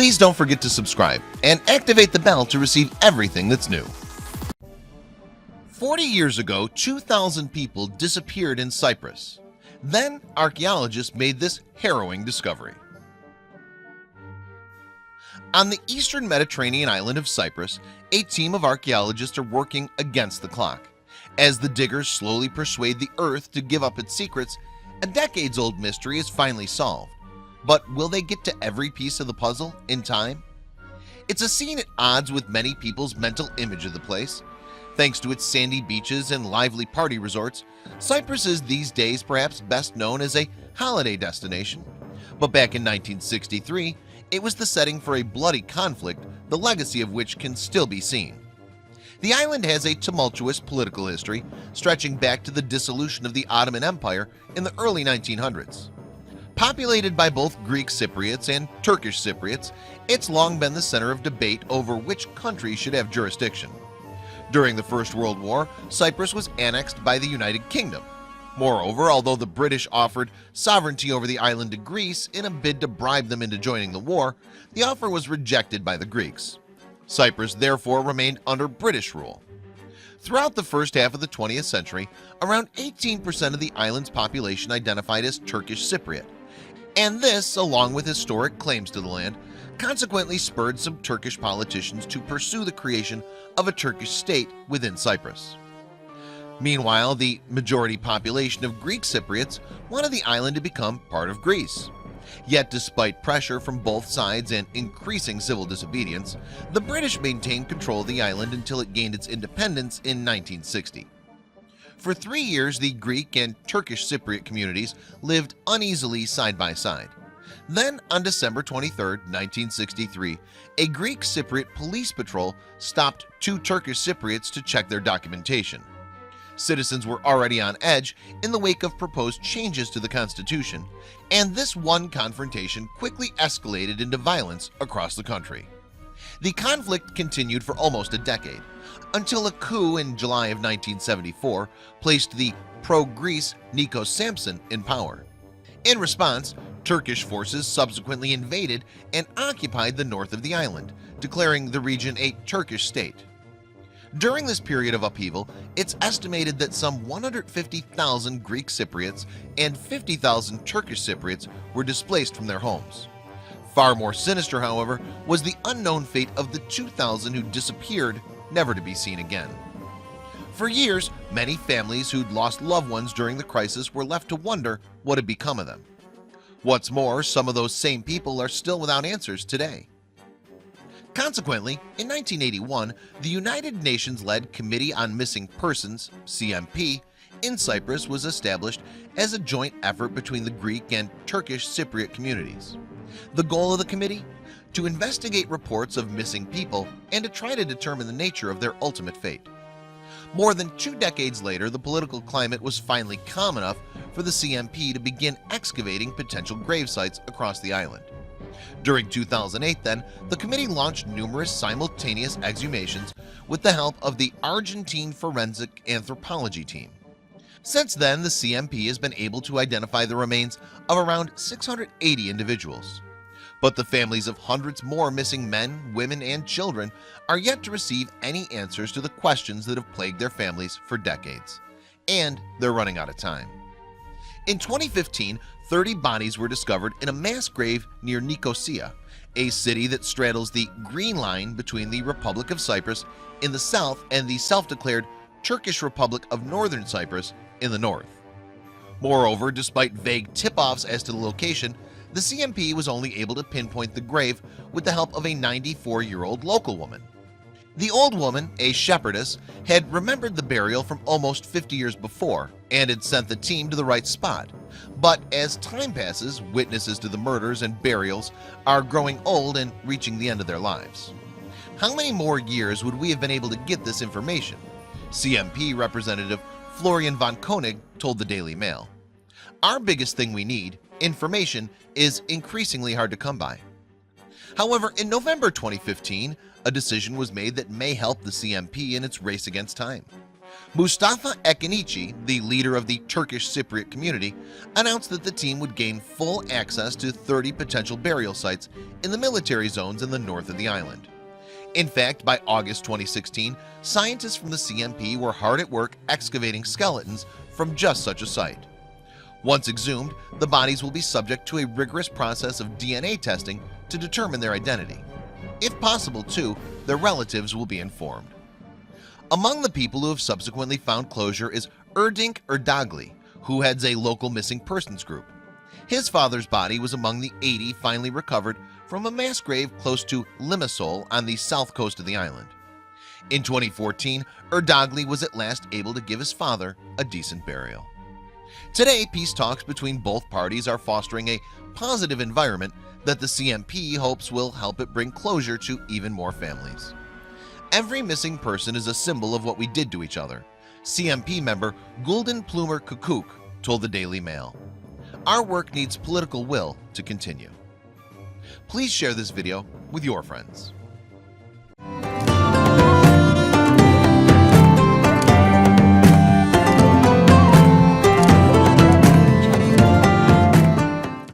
Please don't forget to subscribe and activate the bell to receive everything that's new. 40 years ago, 2,000 people disappeared in Cyprus. Then archaeologists made this harrowing discovery. On the eastern Mediterranean island of Cyprus, a team of archaeologists are working against the clock. As the diggers slowly persuade the earth to give up its secrets, a decades-old mystery is finally solved. But will they get to every piece of the puzzle in time? It's a scene at odds with many people's mental image of the place. Thanks to its sandy beaches and lively party resorts, Cyprus is these days perhaps best known as a holiday destination. But back in 1963, it was the setting for a bloody conflict, the legacy of which can still be seen. The island has a tumultuous political history stretching back to the dissolution of the Ottoman Empire in the early 1900s. Populated by both Greek Cypriots and Turkish Cypriots, it's long been the center of debate over which country should have jurisdiction. During the First World War, Cyprus was annexed by the United Kingdom. Moreover, although the British offered sovereignty over the island to Greece in a bid to bribe them into joining the war, the offer was rejected by the Greeks. Cyprus therefore remained under British rule. Throughout the first half of the 20th century, around 18% of the island's population identified as Turkish Cypriot. And this, along with historic claims to the land, consequently spurred some Turkish politicians to pursue the creation of a Turkish state within Cyprus. Meanwhile, the majority population of Greek Cypriots wanted the island to become part of Greece. Yet despite pressure from both sides and increasing civil disobedience, the British maintained control of the island until it gained its independence in 1960. For 3 years, the Greek and Turkish Cypriot communities lived uneasily side by side. Then, on December 23, 1963, a Greek Cypriot police patrol stopped 2 Turkish Cypriots to check their documentation. Citizens were already on edge in the wake of proposed changes to the Constitution, and this one confrontation quickly escalated into violence across the country. The conflict continued for almost a decade, until a coup in July of 1974 placed the pro-Greece Nikos Samson in power. In response, Turkish forces subsequently invaded and occupied the north of the island, declaring the region a Turkish state. During this period of upheaval, it's estimated that some 150,000 Greek Cypriots and 50,000 Turkish Cypriots were displaced from their homes. Far more sinister, however, was the unknown fate of the 2,000 who disappeared, never to be seen again. For years, many families who'd lost loved ones during the crisis were left to wonder what had become of them. What's more, some of those same people are still without answers today. Consequently, in 1981, the United Nations-led Committee on Missing Persons (CMP) in Cyprus was established as a joint effort between the Greek and Turkish Cypriot communities. The goal of the committee? To investigate reports of missing people and to try to determine the nature of their ultimate fate. More than 2 decades later, the political climate was finally calm enough for the CMP to begin excavating potential grave sites across the island. During 2008, then, the committee launched numerous simultaneous exhumations with the help of the Argentine Forensic Anthropology team. Since then, the CMP has been able to identify the remains of around 680 individuals. But the families of hundreds more missing men, women, and children are yet to receive any answers to the questions that have plagued their families for decades. And they're running out of time. In 2015, 30 bodies were discovered in a mass grave near Nicosia, a city that straddles the green line between the Republic of Cyprus in the south and the self-declared Turkish Republic of Northern Cyprus in the north. Moreover, despite vague tip-offs as to the location, the CMP was only able to pinpoint the grave with the help of a 94-year-old local woman. The old woman, a shepherdess, had remembered the burial from almost 50 years before and had sent the team to the right spot. But as time passes, witnesses to the murders and burials are growing old and reaching the end of their lives. How many more years would we have been able to get this information? CMP representative Florian von Koenig told the Daily Mail. Our biggest thing we need, information, is increasingly hard to come by. However, in November 2015, a decision was made that may help the CMP in its race against time. Mustafa Ekinici, the leader of the Turkish Cypriot community, announced that the team would gain full access to 30 potential burial sites in the military zones in the north of the island. In fact, by August 2016, scientists from the CMP were hard at work excavating skeletons from just such a site. Once exhumed, the bodies will be subject to a rigorous process of DNA testing to determine their identity. If possible, too, their relatives will be informed. Among the people who have subsequently found closure is Erdinc Erdagli, who heads a local missing persons group. His father's body was among the 80 finally recovered from a mass grave close to Limassol on the south coast of the island. In 2014, Erdagli was at last able to give his father a decent burial. Today, peace talks between both parties are fostering a positive environment that the CMP hopes will help it bring closure to even more families. Every missing person is a symbol of what we did to each other, CMP member Gulden Plumer Kukuk told the Daily Mail. Our work needs political will to continue. Please share this video with your friends.